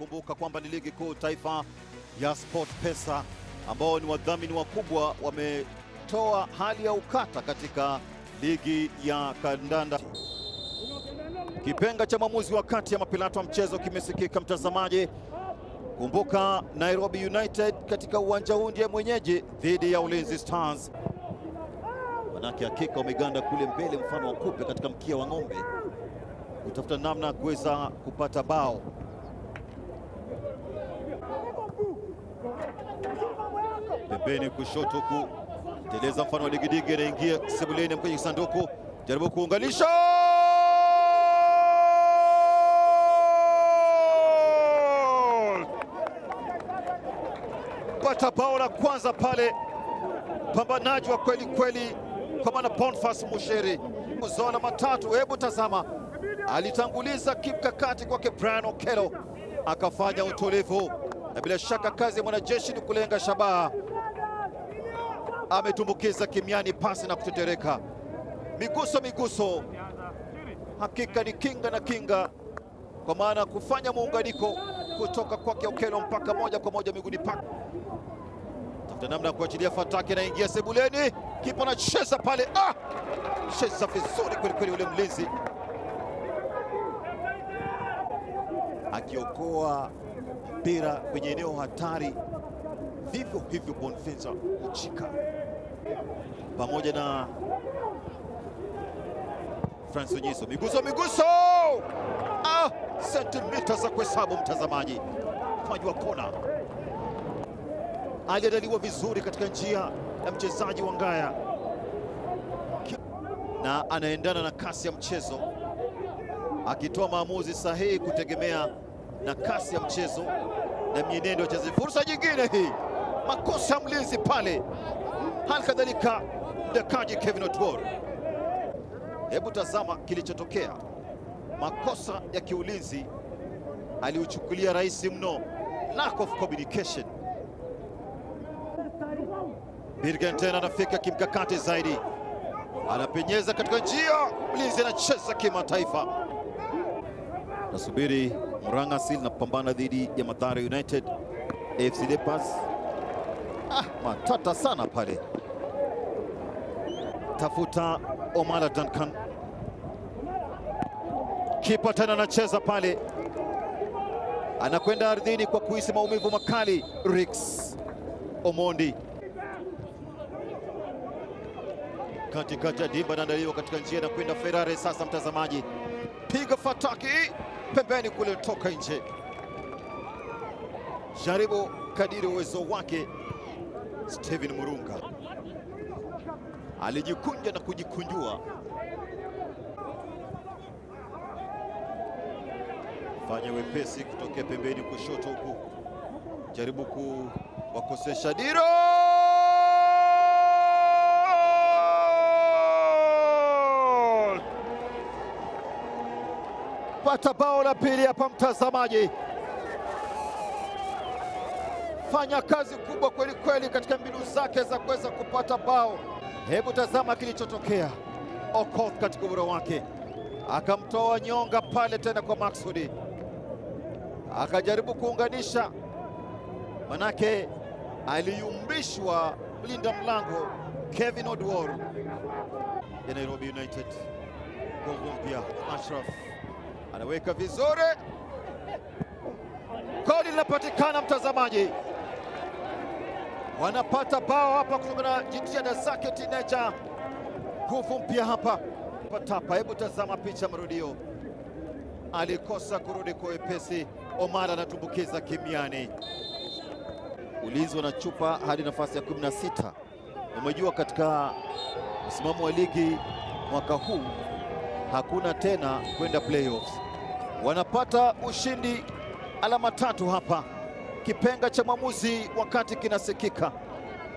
Kumbuka kwamba ni ligi kuu taifa ya SportPesa ambao ni wadhamini wakubwa, wametoa hali ya ukata katika ligi ya kandanda. Kipenga cha mwamuzi wakati ya mapilato wa mchezo kimesikika, mtazamaji. Kumbuka Nairobi United katika uwanja huu ndiye mwenyeji dhidi ya Ulinzi Stars. Manake hakika wameganda kule mbele mfano wa kupe katika mkia wa ng'ombe kutafuta namna ya kuweza kupata bao. Pembeni kushoto huku teleza mfano wa digidigi, anaingia sebuleni kwenye sanduku, jaribu kuunganisha, pata bao la kwanza pale. Pambanaji wa kweli kweli kwa maana Boniface Musheri, zola matatu. Hebu tazama, alitanguliza kimkakati kwake Brian Okello, akafanya utulivu, na bila shaka kazi ya mwanajeshi ni kulenga shabaha. Ametumbukiza kimiani pasi na kutetereka, miguso, hakika ni kinga na kinga, kwa maana kufanya muunganiko kutoka kwake Okello mpaka moja kwa moja miguuni pake. Tafuta namna ya kuachilia fataki, na ingia sebuleni, kipa anacheza pale, cheza vizuri kweli kweli ule mlinzi, akiokoa mpira kwenye eneo hatari. Vivyo hivyo Boniface Uchika pamoja na Francis Onyiso, miguso, sentimita za kuhesabu, mtazamaji. Fanywa kona, aliandaliwa vizuri katika njia ya mchezaji wa Ngaya, na anaendana na kasi ya mchezo, akitoa maamuzi sahihi kutegemea na kasi ya mchezo na mienendo ya wachezaji. Fursa nyingine hii, makosa ya mlinzi pale, hali kadhalika mdakaji Kevin Oduor. Hebu tazama kilichotokea, makosa ya kiulinzi aliuchukulia rahisi mno, lack of communication. Birgen tena anafika kimkakati zaidi, anapenyeza katika njia, mlinzi anacheza kimataifa. Nasubiri Murang'a Seal na kupambana dhidi ya Mathare United. AFC Leopards matata sana pale, tafuta Omala Duncan, kipa tena anacheza pale, anakwenda ardhini kwa kuhisi maumivu makali. Rix Omondi katikati ya dimba, anaandaliwa katika njia na kwenda Ferrari. Sasa mtazamaji, piga fataki pembeni kule, toka nje, jaribu kadiri uwezo wake. Steven Murunga alijikunja na kujikunjua, fanya wepesi kutokea pembeni kushoto huku, jaribu kuwakosesha Diro, pata bao la pili hapa, mtazamaji. Fanya kazi kubwa kweli kweli katika mbinu zake za kuweza kupata bao. Hebu tazama kilichotokea. Okoth katika ubora wake akamtoa nyonga pale tena kwa maksudi, akajaribu kuunganisha, manake aliyumbishwa mlinda mlango Kevin Oduor ya Nairobi United. Mpya Ashraf anaweka vizuri, goli linapatikana, mtazamaji. Wanapata bao hapa kutokana na jitihada zake Tinecha. Nguvu mpya hapa patapa. Hebu tazama picha marudio, alikosa kurudi kwa wepesi. Omar anatumbukiza kimiani, Ulinzi wanachupa hadi nafasi ya 16. Umejua katika msimamo wa ligi mwaka huu hakuna tena kwenda playoffs. Wanapata ushindi, alama 3 hapa. Kipenga cha mwamuzi wakati kinasikika.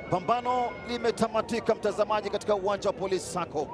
Pambano limetamatika, mtazamaji, katika uwanja wa Police Sacco.